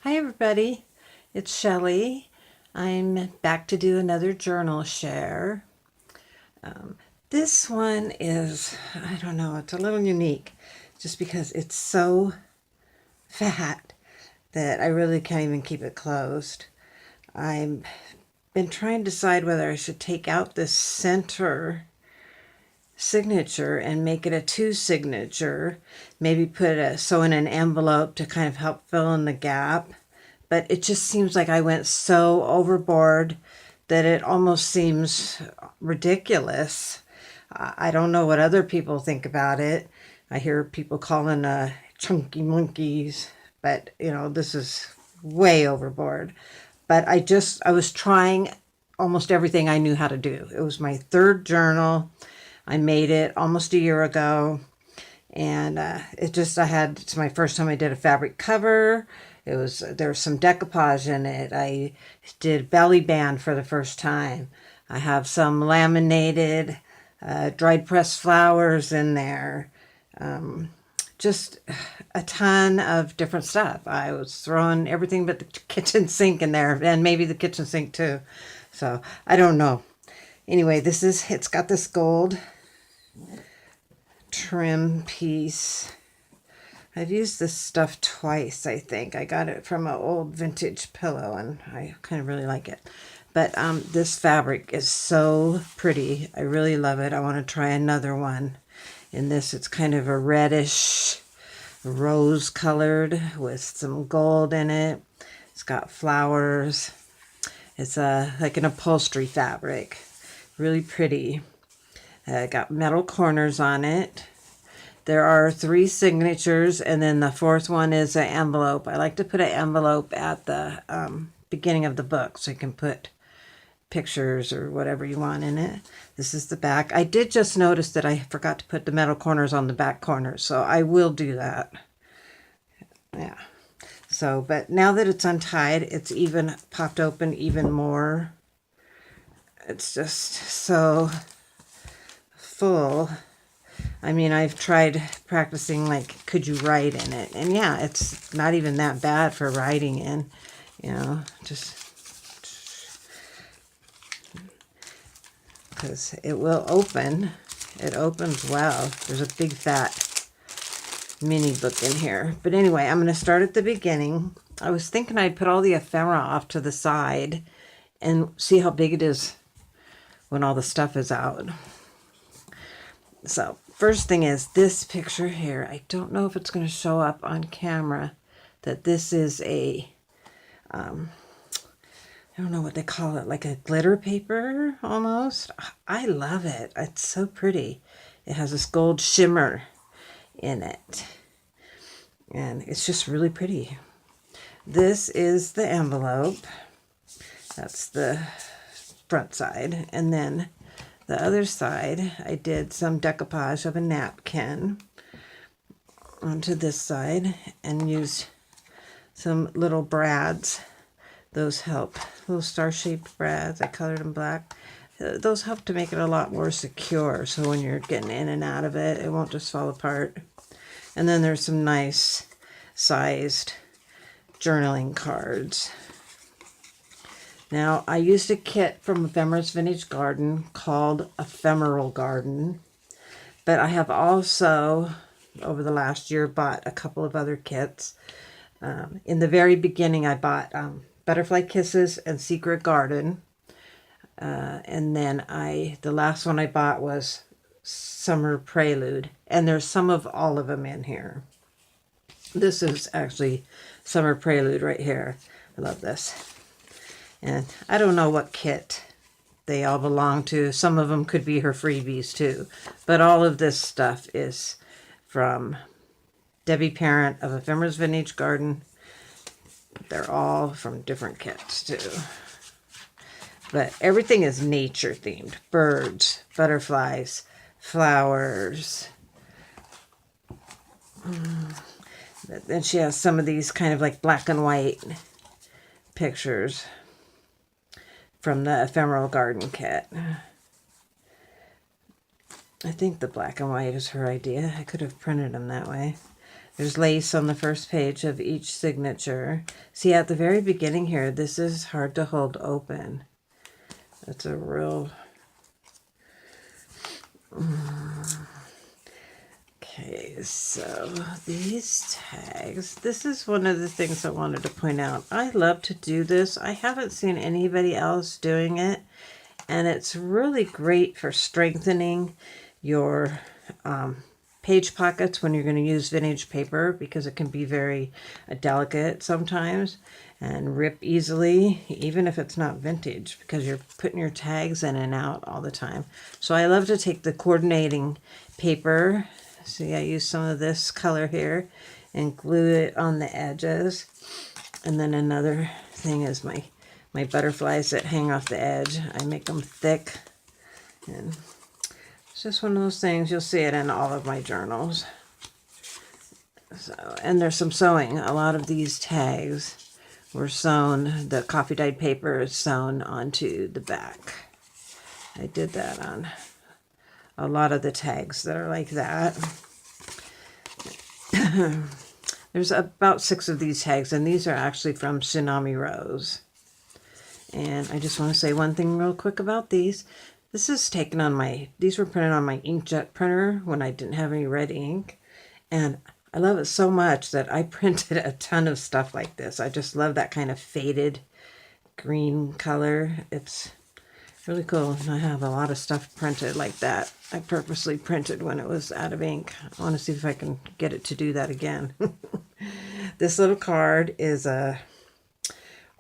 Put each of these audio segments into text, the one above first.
Hi everybody, it's Shelley. I'm back to do another journal share. This one is, I don't know, it's a little unique just because it's so fat that I really can't even keep it closed. I've been trying to decide whether I should take out this center signature and make it a two signature, maybe sew in an envelope to kind of help fill in the gap. But it just seems like I went so overboard that it almost seems ridiculous. I don't know what other people think about it. I hear people calling chunky monkeys, but this is way overboard. But I was trying almost everything I knew how to do. It was my third journal. I made it almost a year ago, and it's my first time I did a fabric cover. There was some decoupage in it. I did belly band for the first time. I have some laminated dried pressed flowers in there. Just a ton of different stuff. I was throwing everything but the kitchen sink in there, and maybe the kitchen sink too. So I don't know. Anyway, it's got this gold trim piece. I've used this stuff twice, I think. I got it from an old vintage pillow, and I kind of really like it. But this fabric is so pretty. I really love it. I want to try another one. In this, it's kind of a reddish, rose colored with some gold in it. It's got flowers. It's like an upholstery fabric. Really pretty. Got metal corners on it. There are 3 signatures, and then the 4th one is an envelope. I like to put an envelope at the beginning of the book so you can put pictures or whatever you want in it. This is the back. I did just notice that I forgot to put the metal corners on the back corners, so I will do that. Yeah. So, but now that it's untied, it's even popped open even more. It's just so full. I mean, I've tried practicing, like, could you write in it? And yeah, it's not even that bad for writing in, just because it will open. It opens well. There's a big fat mini book in here. But anyway, I'm going to start at the beginning. I was thinking I'd put all the ephemera off to the side and see how big it is when all the stuff is out. So first thing is this picture here. I don't know if it's going to show up on camera that this is I don't know what they call it, like a glitter paper almost. I love it. It's so pretty. It has this gold shimmer in it. And it's just really pretty. This is the envelope. That's the front side. And then the other side, I did some decoupage of a napkin onto this side and used some little brads. Those help. Little star-shaped brads. I colored them black. Those help to make it a lot more secure, so when you're getting in and out of it, it won't just fall apart. And then there's some nice sized journaling cards. Now, I used a kit from Ephemera's Vintage Garden called Ephemeral Garden, but I have also, over the last year, bought a couple of other kits. In the very beginning, I bought Butterfly Kisses and Secret Garden, and then the last one I bought was Summer Prelude, and there's some of all of them in here. This is actually Summer Prelude right here. I love this. And I don't know what kit they all belong to. Some of them could be her freebies too. But all of this stuff is from Debbie Parent of Ephemera's Vintage Garden. They're all from different kits too. But everything is nature themed. Birds, butterflies, flowers. Then she has some of these kind of like black and white pictures from the Ephemeral Garden kit. I think the black and white is her idea. I could have printed them that way. There's lace on the first page of each signature. See, at the very beginning here, this is hard to hold open. It's a real... Okay, so these tags, this is one of the things I wanted to point out. I love to do this. I haven't seen anybody else doing it, and it's really great for strengthening your page pockets when you're going to use vintage paper, because it can be very delicate sometimes and rip easily, even if it's not vintage, because you're putting your tags in and out all the time. So I love to take the coordinating paper. See, I use some of this color here and glue it on the edges. And then another thing is my butterflies that hang off the edge. I make them thick, and it's just one of those things. You'll see it in all of my journals. So, and there's some sewing. A lot of these tags were sewn, the coffee dyed paper is sewn onto the back. I did that on a lot of the tags that are like that. There's about 6 of these tags, and these are actually from Tsunami Rose. And I just want to say one thing real quick about these. This is taken on these were printed on my inkjet printer when I didn't have any red ink. And I love it so much that I printed a ton of stuff like this. I just love that kind of faded green color. It's really cool. And I have a lot of stuff printed like that. I purposely printed when it was out of ink. I want to see if I can get it to do that again. This little card is a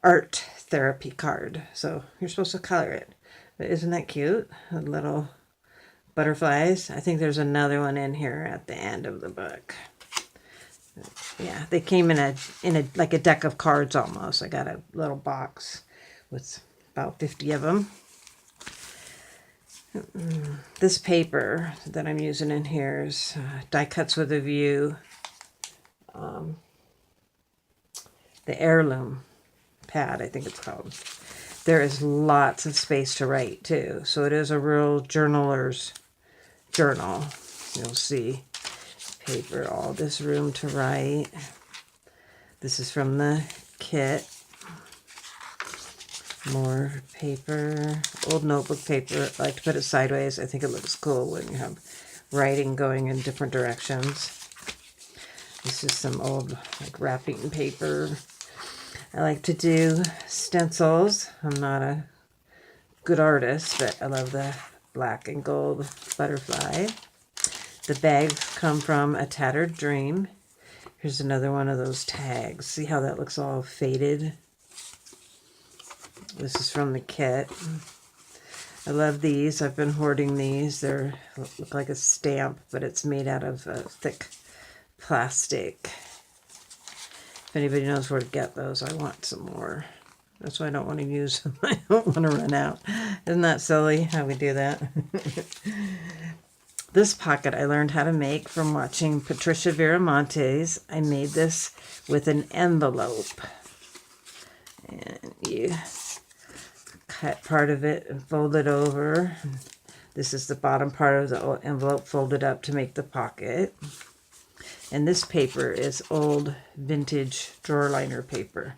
art therapy card. So you're supposed to color it. But isn't that cute? The little butterflies. I think there's another one in here at the end of the book. Yeah, they came in a like a deck of cards almost. I got a little box with about 50 of them. This paper that I'm using in here is Die Cuts with a View. The heirloom pad, I think it's called. There is lots of space to write too. So it is a real journaler's journal. You'll see paper, all this room to write. This is from the kit. More paper, old notebook paper. I like to put it sideways. I think it looks cool when you have writing going in different directions. This is some old like wrapping paper. I like to do stencils. I'm not a good artist, but I love the black and gold butterfly. The bags come from A Tattered Dream. Here's another one of those tags. See how that looks all faded? This is from the kit. I love these. I've been hoarding these. They look like a stamp, but it's made out of thick plastic. If anybody knows where to get those, I want some more. That's why I don't want to use them. I don't want to run out. Isn't that silly how we do that? This pocket I learned how to make from watching Patricia Viramontes. I made this with an envelope. And you cut part of it and fold it over. This is the bottom part of the envelope folded up to make the pocket. And this paper is old vintage drawer liner paper.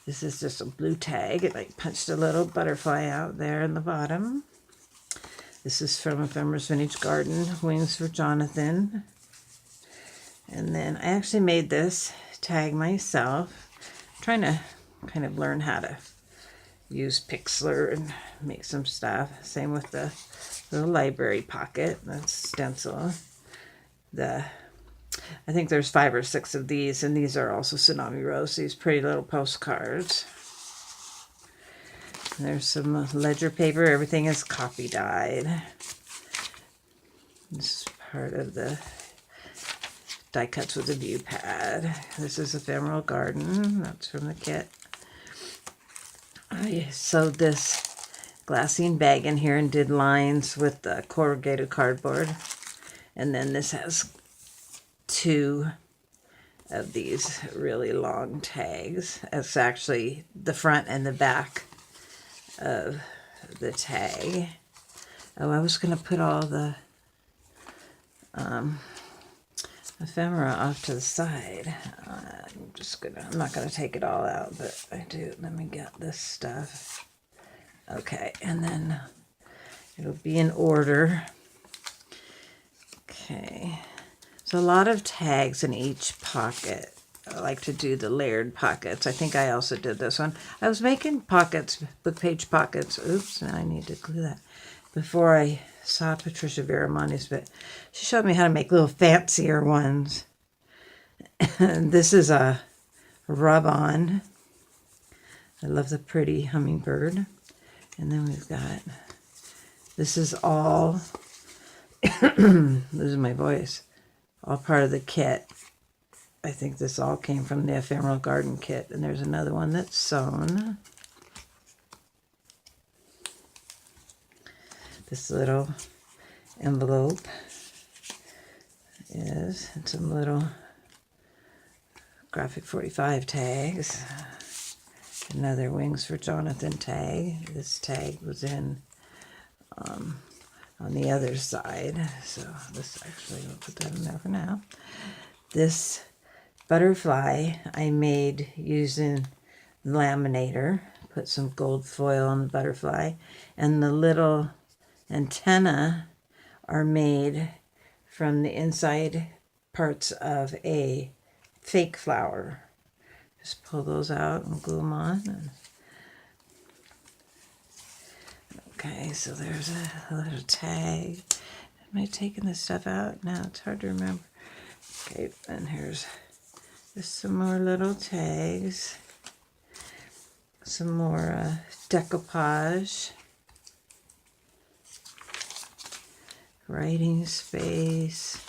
This is just a blue tag. It like punched a little butterfly out there in the bottom. This is from Ephemera's Vintage Garden, Wings for Jonathan. And then I actually made this tag myself. I'm trying to kind of learn how to use Pixlr and make some stuff. Same with the little library pocket. That's stencil. I think there's 5 or 6 of these, and these are also Tsunami Rose, these pretty little postcards. There's some ledger paper. Everything is copy dyed. This is part of the Die Cuts with a View pad. This is Ephemeral Garden. That's from the kit. I sewed this glassine bag in here and did lines with the corrugated cardboard. And then this has 2 of these really long tags. It's actually the front and the back of the tag. Oh, I was going to put all the ephemera off to the side. I'm not gonna take it all out, but let me get this stuff. Okay, and then it'll be in order. Okay, so a lot of tags in each pocket. I like to do the layered pockets. I think I also did this one. I was making pockets, book page pockets. Oops, now I need to glue that. Before I saw Patricia Viramontes, but she showed me how to make little fancier ones. This is a rub-on. I love the pretty hummingbird. And then we've got, this is all, losing my voice, all part of the kit. I think this all came from the Ephemeral Garden kit. And there's another one that's sewn. This little envelope is some little Graphic 45 tags. Another Wings for Jonathan tag. This tag was in on the other side. So this actually, we'll put that in there for now. This butterfly I made using the laminator. Put some gold foil on the butterfly. And the little antenna are made from the inside parts of a fake flower. Just pull those out and glue them on. Okay, so there's a little tag. Am I taking this stuff out? Now it's hard to remember. Okay, and here's just some more little tags. Some more decoupage. Writing space.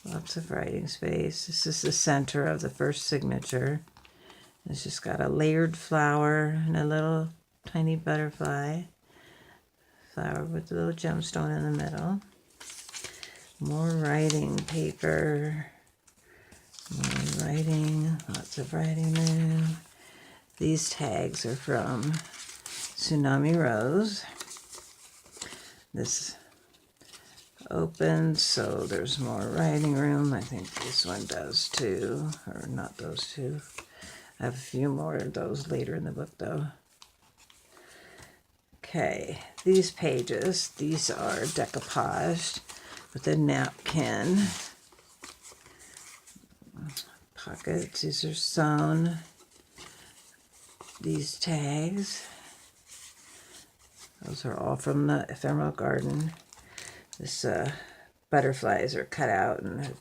Lots of writing space. This is the center of the first signature. It's just got a layered flower and a little tiny butterfly. Flower with a little gemstone in the middle. More writing paper. More writing. Lots of writing there. These tags are from Tsunami Rose. This opens, so there's more writing room. I think this one does too, or not those two. I have a few more of those later in the book though. Okay, these pages, these are decoupaged with a napkin. Pockets, these are sewn. These tags, those are all from the Ephemeral Garden. This butterflies are cut out, and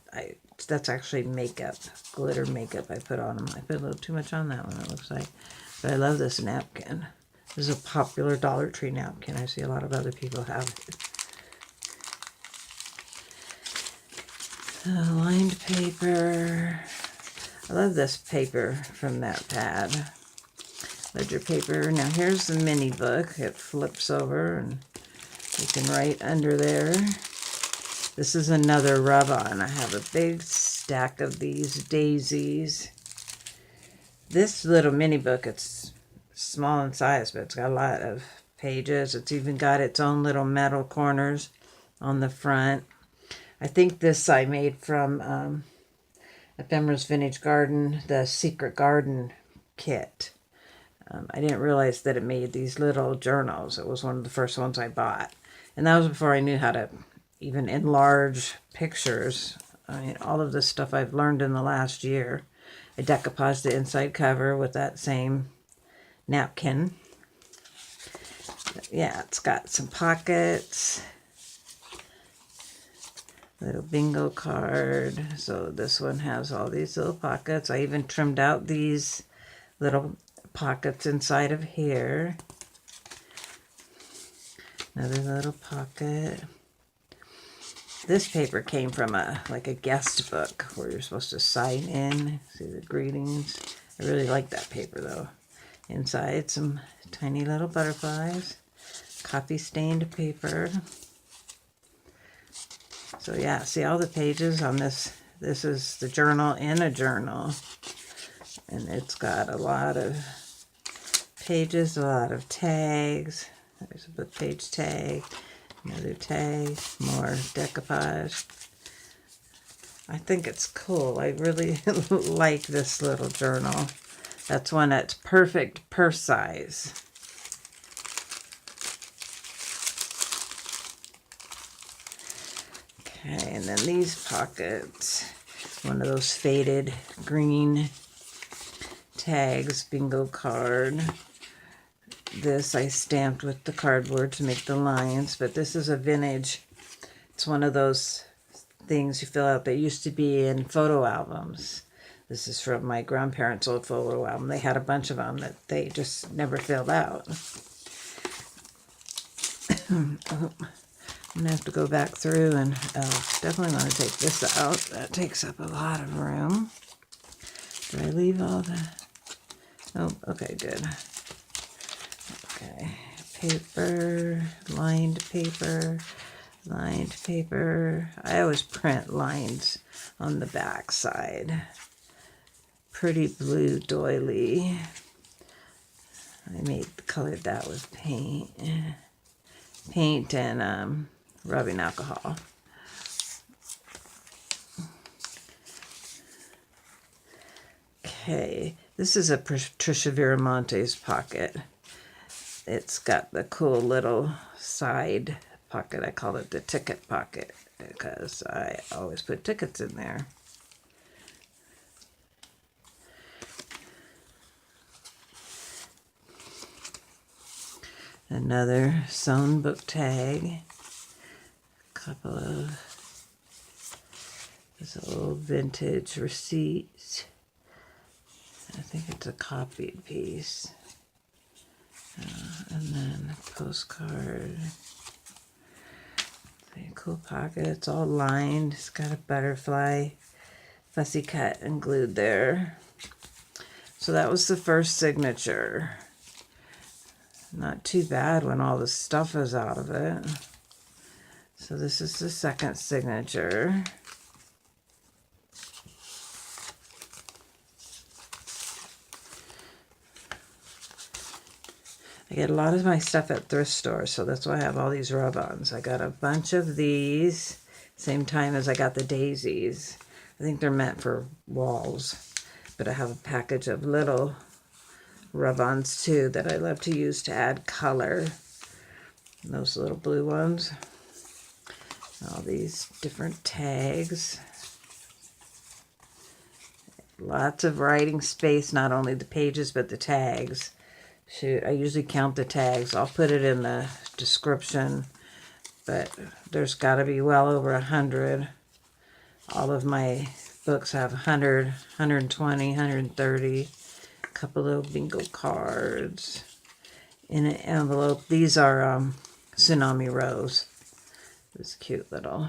that's actually makeup, glitter makeup I put on them. I put a little too much on that one, it looks like. But I love this napkin. This is a popular Dollar Tree napkin. I see a lot of other people have it. Lined paper. I love this paper from that pad. Ledger paper. Now here's the mini book. It flips over and you can write under there. This is another rub-on. I have a big stack of these daisies. This little mini book, it's small in size, but it's got a lot of pages. It's even got its own little metal corners on the front. I think this I made from Ephemera's Vintage Garden, the Secret Garden kit. I didn't realize that it made these little journals. It was one of the first ones I bought. And that was before I knew how to even enlarge pictures. I mean, all of this stuff I've learned in the last year. I decoupaged the inside cover with that same napkin. Yeah, it's got some pockets. Little bingo card. So this one has all these little pockets. I even trimmed out these little pockets inside of here. Another little pocket. This paper came from like a guest book where you're supposed to sign in. See the greetings. I really like that paper though. Inside some tiny little butterflies. Coffee stained paper. So yeah, see all the pages on this. This is the journal in a journal. And it's got a lot of pages, a lot of tags. There's a book page tag, another tag, more decoupage. I think it's cool. I really like this little journal. That's one that's perfect purse size. Okay, and then these pockets, one of those faded green tags, bingo card. This I stamped with the cardboard to make the lines, but this is a vintage. It's one of those things you fill out that used to be in photo albums. This is from my grandparents' old photo album. They had a bunch of them that they just never filled out. Oh, I'm going to have to go back through and definitely want to take this out. That takes up a lot of room. Did I leave all the... Oh, okay, good. Okay, paper, lined paper, lined paper. I always print lines on the back side. Pretty blue doily. I colored that with paint. Paint and rubbing alcohol. Okay, this is a Patricia Viramontes pocket. It's got the cool little side pocket. I call it the ticket pocket because I always put tickets in there. Another sewn book tag. A couple of this old vintage receipts. I think it's a copied piece. And then a postcard. Cool pocket. It's all lined. It's got a butterfly fussy cut and glued there. So that was the first signature. Not too bad when all the stuff is out of it. So this is the second signature. I get a lot of my stuff at thrift stores, so that's why I have all these rub-ons. I got a bunch of these, same time as I got the daisies. I think they're meant for walls, but I have a package of little rub-ons too that I love to use to add color. Those little blue ones. All these different tags. Lots of writing space, not only the pages but the tags. Shoot, I usually count the tags. I'll put it in the description, but there's got to be well over 100. All of my books have 100, 120, 130. A couple of bingo cards in an envelope. These are tsunami rose. This cute little.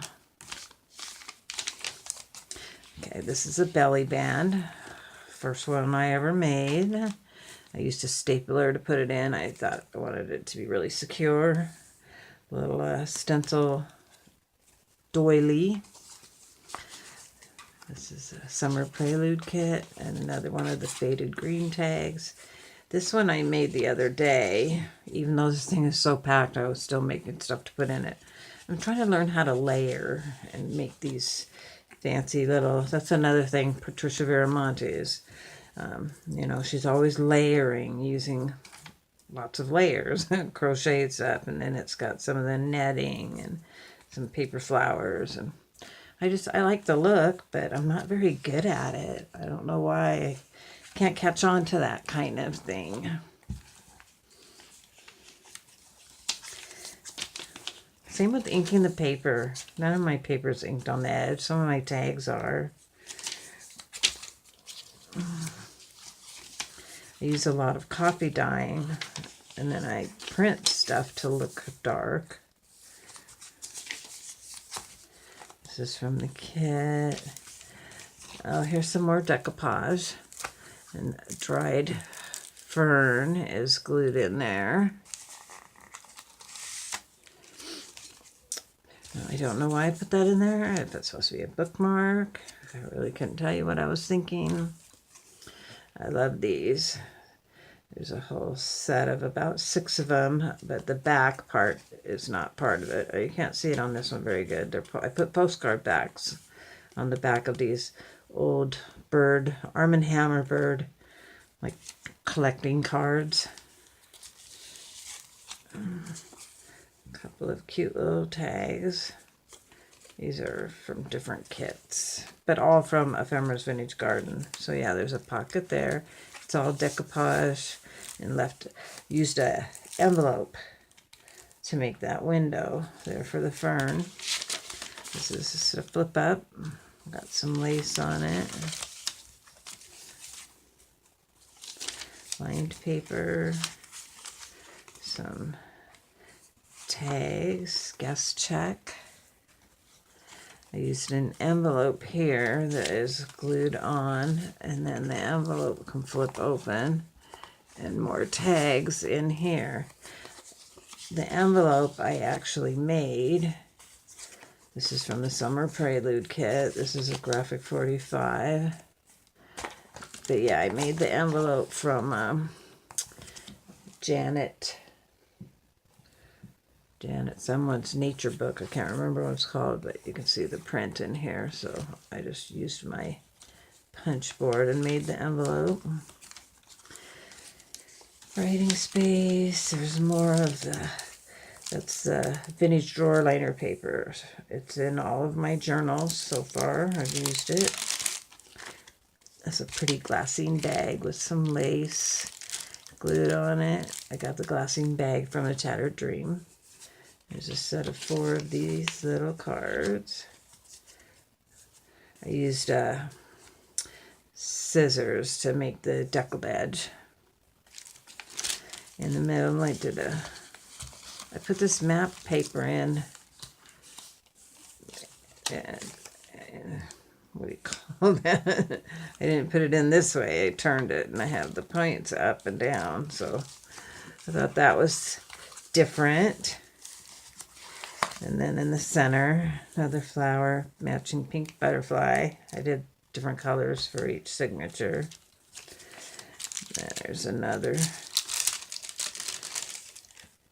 Okay, this is a belly band. First one I ever made. I used a stapler to put it in. I thought I wanted it to be really secure. Little stencil doily. This is a summer prelude kit and another one of the faded green tags. This one I made the other day. Even though this thing is so packed, I was still making stuff to put in it. I'm trying to learn how to layer and make these fancy little... That's another thing, Patricia Viramontes. You know, she's always layering, using lots of layers, crocheted stuff, and then it's got some of the netting and some paper flowers. And I like the look, but I'm not very good at it. I don't know why I can't catch on to that kind of thing. Same with inking the paper. None of my paper's inked on the edge. Some of my tags are. I use a lot of coffee dyeing, and then I print stuff to look dark. This is from the kit. Oh, here's some more decoupage. And dried fern is glued in there. I don't know why I put that in there. If it's supposed to be a bookmark. I really couldn't tell you what I was thinking. I love these. There's a whole set of about 6 of them, but the back part is not part of it. You can't see it on this one very good. I put postcard backs on the back of these old bird, Arm& Hammer bird, like collecting cards. A couple of cute little tags. These are from different kits, but all from Ephemera's Vintage Garden. So yeah, there's a pocket there. It's all decoupage, and used a envelope to make that window there for the fern. This is just a flip up. Got some lace on it. Lined paper. Some tags. Guest check. I used an envelope here that is glued on, and then the envelope can flip open, and more tags in here. The envelope I actually made. This is from the Summer Prelude kit. This is a graphic 45. But yeah, I made the envelope from Janet someone's nature book. I can't remember what it's called, but you can see the print in here. So I just used my punch board and made the envelope. Writing space. There's more of that's the vintage drawer liner paper. It's in all of my journals so far. I've used it. That's a pretty glassine bag with some lace glued on it. I got the glassine bag from A Tattered Dream. There's a set of 4 of these little cards. I used scissors to make the decoupage. In the middle, I put this map paper in, and what do you call that? I didn't put it in this way. I turned it, and I have the points up and down, so I thought that was different. And then in the center, another flower, matching pink butterfly. I did different colors for each signature. There's another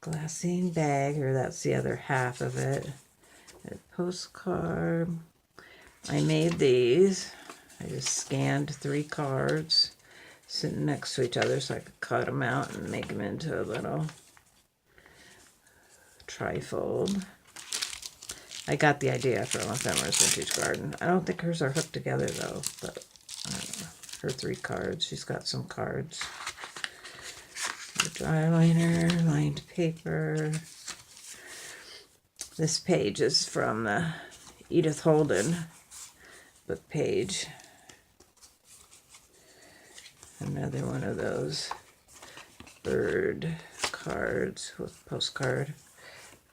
glassine bag, or that's the other half of it. A postcard. I made these. I just scanned 3 cards sitting next to each other so I could cut them out and make them into a little trifold. I got the idea from Ephemera's Vintage Garden. I don't think hers are hooked together though, but I don't know. Her 3 cards. She's got some cards. The dry liner, lined paper. This page is from the Edith Holden book page. Another one of those bird cards with postcard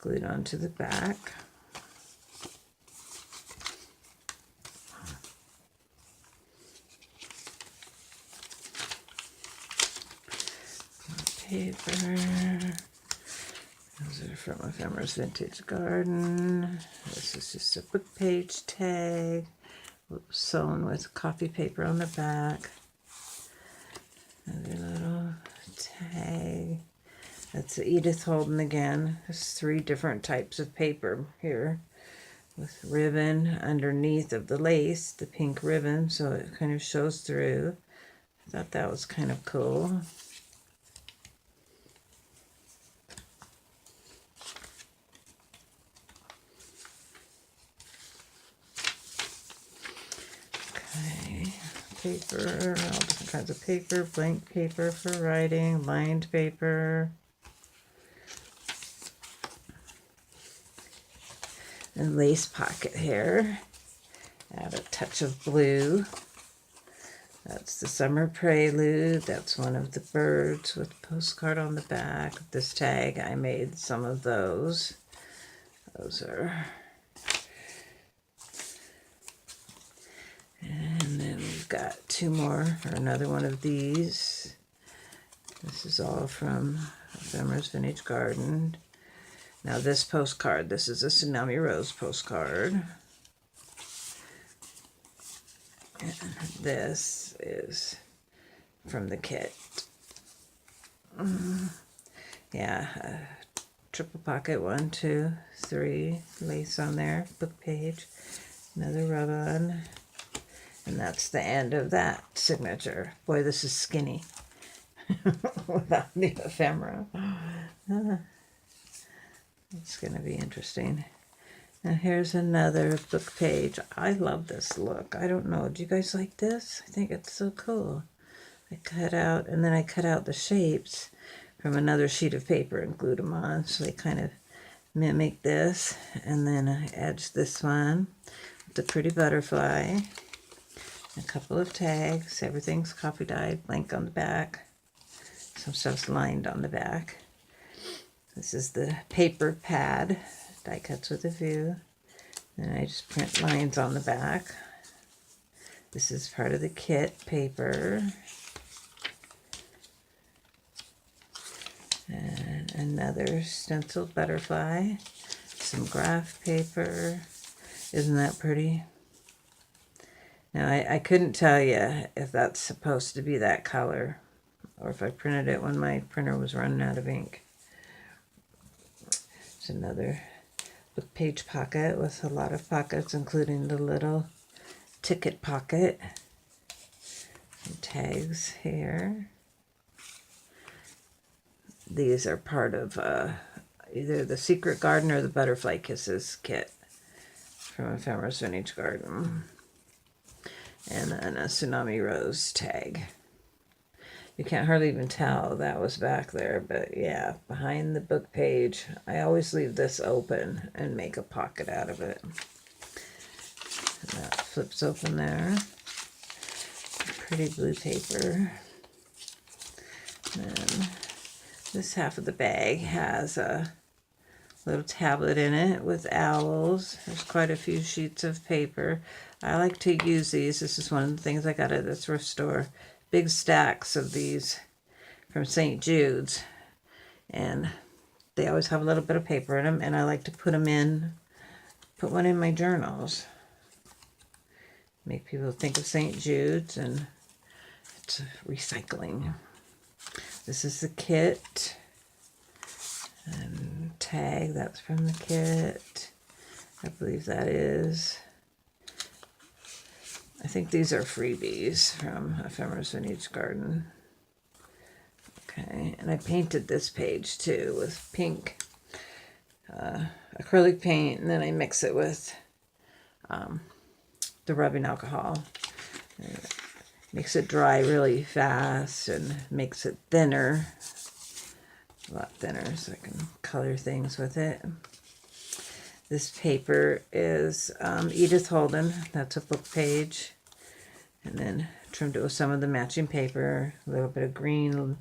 glued onto the back. Paper. Those are from Ephemera's Vintage Garden. This is just a book page tag sewn with coffee paper on the back. Another little tag. That's Edith Holden again. There's 3 different types of paper here with ribbon underneath of the lace, the pink ribbon, so it kind of shows through. I thought that was kind of cool. Paper, all different kinds of paper, blank paper for writing, lined paper, and lace pocket here. Add a touch of blue. That's the Summer Prelude. That's one of the birds with postcard on the back. This tag, I made some of those. Those are... And then we've got 2 more, or another one of these. This is all from Ephemera's Vintage Garden. Now this postcard, this is a Tsunami Rose postcard. And this is from the kit. Yeah, triple pocket, 1, 2, 3, lace on there, book page. Another rub-on. And that's the end of that signature. Boy, this is skinny without the ephemera. It's going to be interesting. Now here's another book page. I love this look. I don't know. Do you guys like this? I think it's so cool. I cut out, and then I cut out the shapes from another sheet of paper and glued them on. So they kind of mimic this. And then I edged this one with the pretty butterfly. A couple of tags. Everything's copy dyed, blank on the back. Some stuff's lined on the back. This is the paper pad, die cuts with a view. And I just print lines on the back. This is part of the kit paper. And another stenciled butterfly. Some graph paper. Isn't that pretty? Now, I couldn't tell you if that's supposed to be that color or if I printed it when my printer was running out of ink. It's another book page pocket with a lot of pockets, including the little ticket pocket. Some tags here. These are part of either the Secret Garden or the Butterfly Kisses kit from Ephemera's Vintage Garden. And then a Tsunami Rose tag. You can't hardly even tell that was back there, but yeah, behind the book page, I always leave this open and make a pocket out of it. And that flips open there. Pretty blue paper. And this half of the bag has a little tablet in it with owls. There's quite a few sheets of paper. I like to use these. This is one of the things I got at the thrift store. Big stacks of these from St. Jude's. And they always have a little bit of paper in them. And I like to put one in my journals. Make people think of St. Jude's, and it's recycling. This is the kit. And tag, that's from the kit. I believe that is. I think these are freebies from Ephemera's Vintage Garden. Okay, and I painted this page too with pink acrylic paint, and then I mix it with the rubbing alcohol. Makes it dry really fast and makes it thinner. A lot thinner, so I can color things with it. This paper is Edith Holden. That's a book page. And then trimmed it with some of the matching paper, a little bit of green.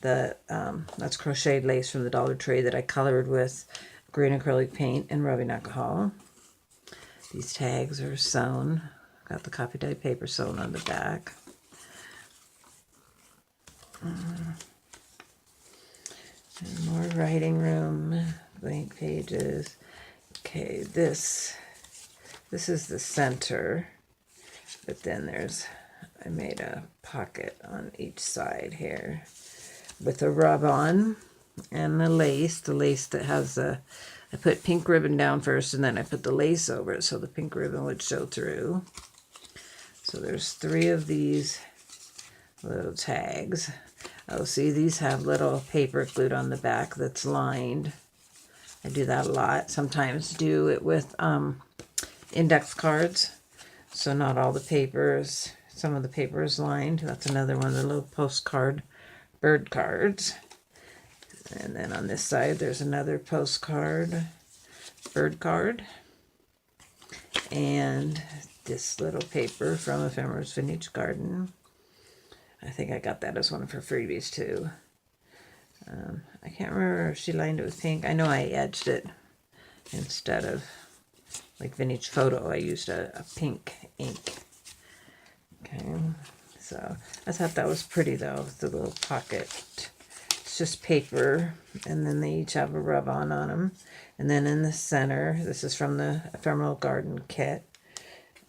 That's crocheted lace from the Dollar Tree that I colored with green acrylic paint and rubbing alcohol. These tags are sewn. Got the copy dyed paper sewn on the back. And more writing room, blank pages. Okay, this is the center, but then I made a pocket on each side here with a rub-on and the lace that has I put pink ribbon down first, and then I put the lace over it so the pink ribbon would show through. So there's 3 of these little tags. Oh, see, these have little paper glued on the back that's lined. I do that a lot. Sometimes do it with index cards. So not all the papers, some of the paper is lined. That's another one of the little postcard bird cards. And then on this side, there's another postcard bird card. And this little paper from Ephemera's Vintage Garden. I think I got that as one of her freebies too. I can't remember if she lined it with pink. I know I edged it instead of like Vintage Photo. I used a pink ink. Okay, so I thought that was pretty though, the little pocket. It's just paper, and then they each have a rub-on on them. And then in the center, this is from the Ephemeral Garden kit.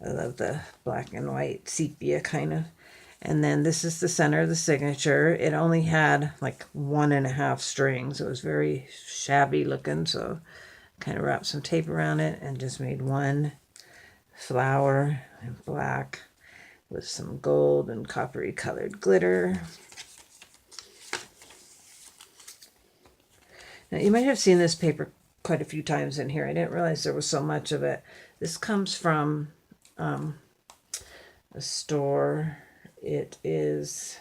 I love the black and white sepia kind of. And then this is the center of the signature. It only had like 1.5 strings. It was very shabby looking, so kind of wrapped some tape around it and just made one flower in black with some gold and coppery colored glitter. Now, you might have seen this paper quite a few times in here. I didn't realize there was so much of it. This comes from a store. It is,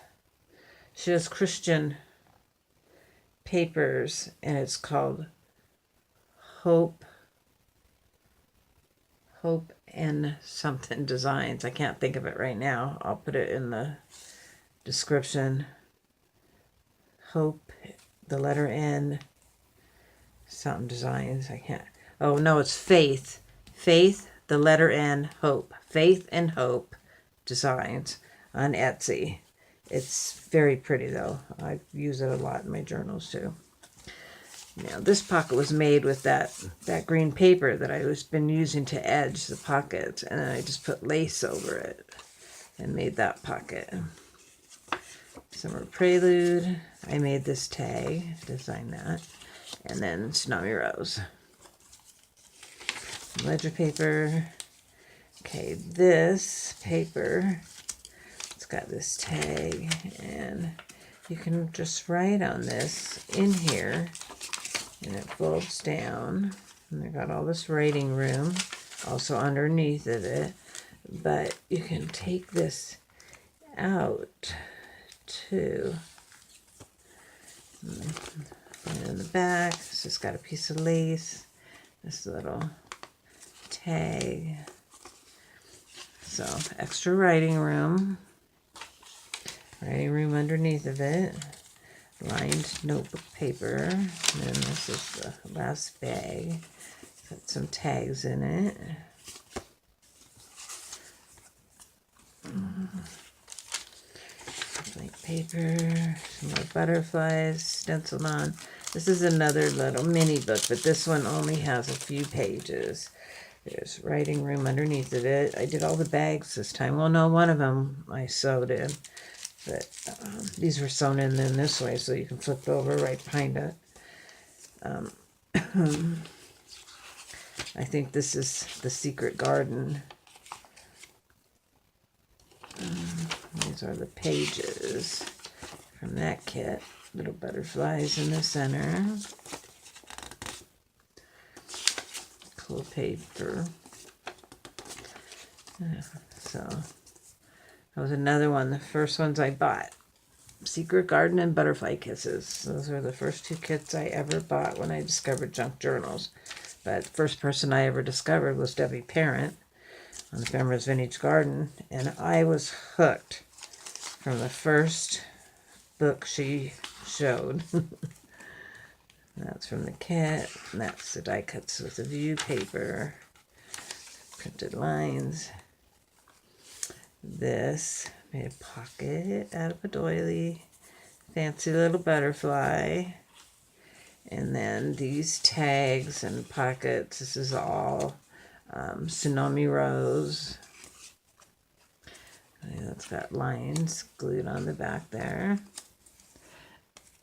she has Christian papers, and it's called Hope and something Designs. I can't think of it right now. I'll put it in the description. Hope, the letter N, something Designs. I can't. Oh no, it's Faith. Faith, the letter N, Hope. Faith and Hope Designs on Etsy. It's very pretty though. I use it a lot in my journals too. Now this pocket was made with that green paper that I was been using to edge the pockets, and then I just put lace over it and made that pocket. Summer Prelude. I made this tag, designed that, and then Tsunami Rose. Ledger paper. Okay, this paper, it's got this tag, and you can just write on this in here, and it folds down, and I got all this writing room also underneath of it, but you can take this out too. And in the back, it's just got a piece of lace, this little tag. So extra writing room underneath of it, lined notebook paper, and then this is the last bag. Got some tags in it. Blank paper, some more butterflies stenciled on. This is another little mini book, but this one only has a few pages. There's writing room underneath of it. I did all the bags this time. Well, no, one of them I sewed in, but these were sewn in this way, so you can flip over right behind it. I think this is the Secret Garden. These are the pages from that kit. Little butterflies in the center. Cool paper. So that was another one. The first ones I bought. Secret Garden and Butterfly Kisses. Those were the first two kits I ever bought when I discovered junk journals. But the first person I ever discovered was Debbie Parent on Ephemera's Vintage Garden, and I was hooked from the first book she showed. That's from the kit, and that's the die cuts with the view paper, printed lines. This made a pocket out of a doily, fancy little butterfly, and then these tags and pockets. This is all Tsunami Rose. It's got lines glued on the back there.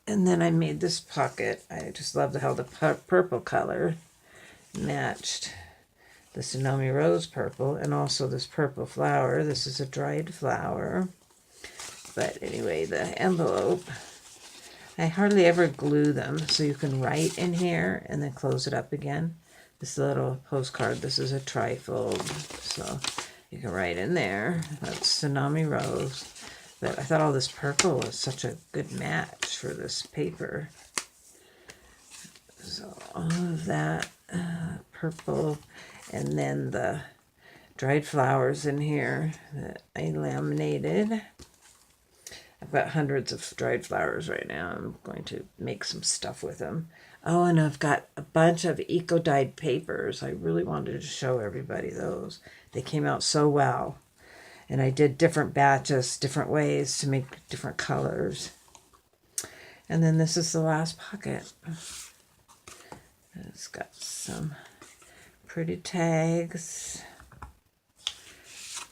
And then I made this pocket. I just love how the purple color matched the Tsunami Rose purple, and also this purple flower. This is a dried flower. But anyway, the envelope, I hardly ever glue them, so you can write in here and then close it up again. This little postcard, this is a trifold, so you can write in there. That's Tsunami Rose. But I thought all this purple was such a good match for this paper. So all of that purple, and then the dried flowers in here that I laminated. I've got hundreds of dried flowers right now. I'm going to make some stuff with them. Oh, and I've got a bunch of eco-dyed papers. I really wanted to show everybody those. They came out so well. And I did different batches, different ways to make different colors. And then this is the last pocket. It's got some pretty tags.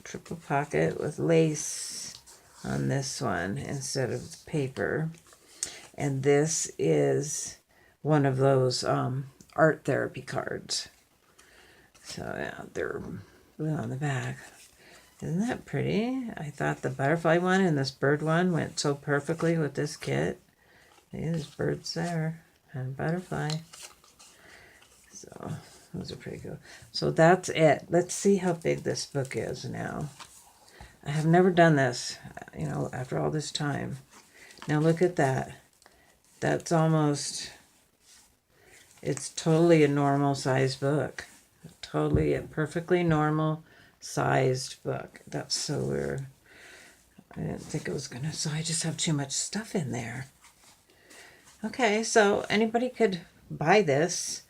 Triple pocket with lace on this one instead of paper. And this is one of those art therapy cards. So yeah, they're glue on the back. Isn't that pretty? I thought the butterfly one and this bird one went so perfectly with this kit. See, there's birds there and butterfly. So those are pretty cool. So that's it. Let's see how big this book is now. I have never done this, you know, after all this time. Now look at that. That's almost, it's totally a normal size book. Totally a perfectly normal sized book. That's so weird. I didn't think it was gonna, so I just have too much stuff in there. Okay, so anybody could buy this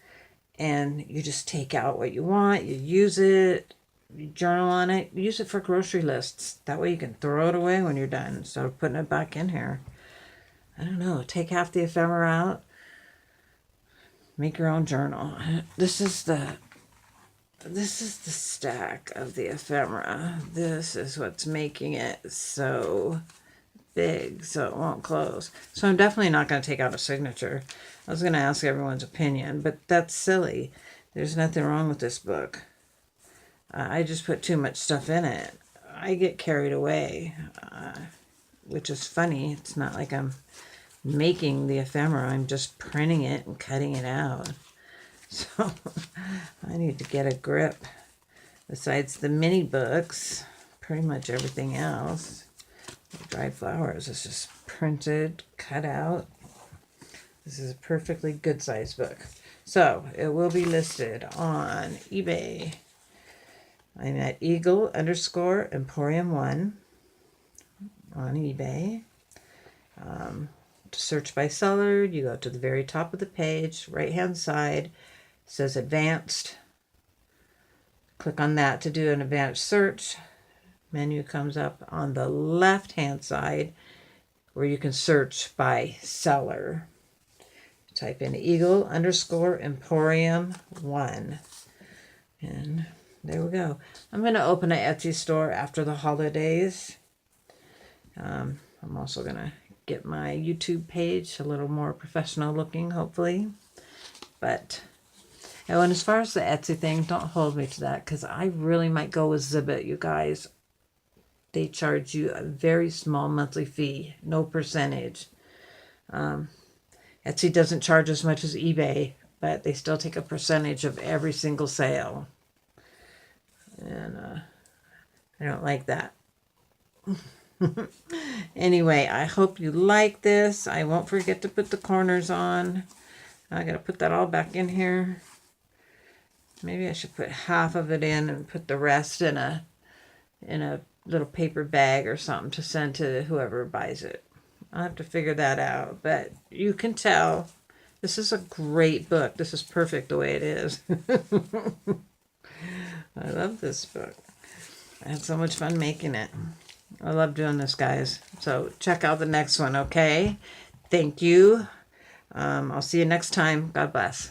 and you just take out what you want, you use it, you journal on it, use it for grocery lists. That way you can throw it away when you're done instead of putting it back in here. I don't know, take half the ephemera out, make your own journal. This is the stack of the ephemera. This is what's making it so big, so it won't close. So I'm definitely not going to take out a signature. I was going to ask everyone's opinion, but that's silly. There's nothing wrong with this book. I just put too much stuff in it. I get carried away, which is funny. It's not like I'm making the ephemera. I'm just printing it and cutting it out. So I need to get a grip. Besides the mini books, pretty much everything else. The dried flowers is just printed, cut out. This is a perfectly good size book. So it will be listed on eBay. I'm at Eagle_Emporium1 on eBay. To search by seller, you go to the very top of the page, right hand side, says advanced. Click on that to do an advanced search. Menu comes up on the left hand side where you can search by seller. Type in Eagle_Emporium1 and there we go. I'm going to open an Etsy store after the holidays. I'm also going to get my YouTube page a little more professional looking, hopefully. But oh, and as far as the Etsy thing, don't hold me to that because I really might go with Zibbit, you guys. They charge you a very small monthly fee, no percentage. Etsy doesn't charge as much as eBay, but they still take a percentage of every single sale. And I don't like that. Anyway, I hope you like this. I won't forget to put the corners on. I gotta put that all back in here. Maybe I should put half of it in and put the rest in a little paper bag or something to send to whoever buys it. I'll have to figure that out, but you can tell this is a great book. This is perfect the way it is. I love this book. I had so much fun making it. I love doing this, guys. So check out the next one, okay? Thank you. I'll see you next time. God bless.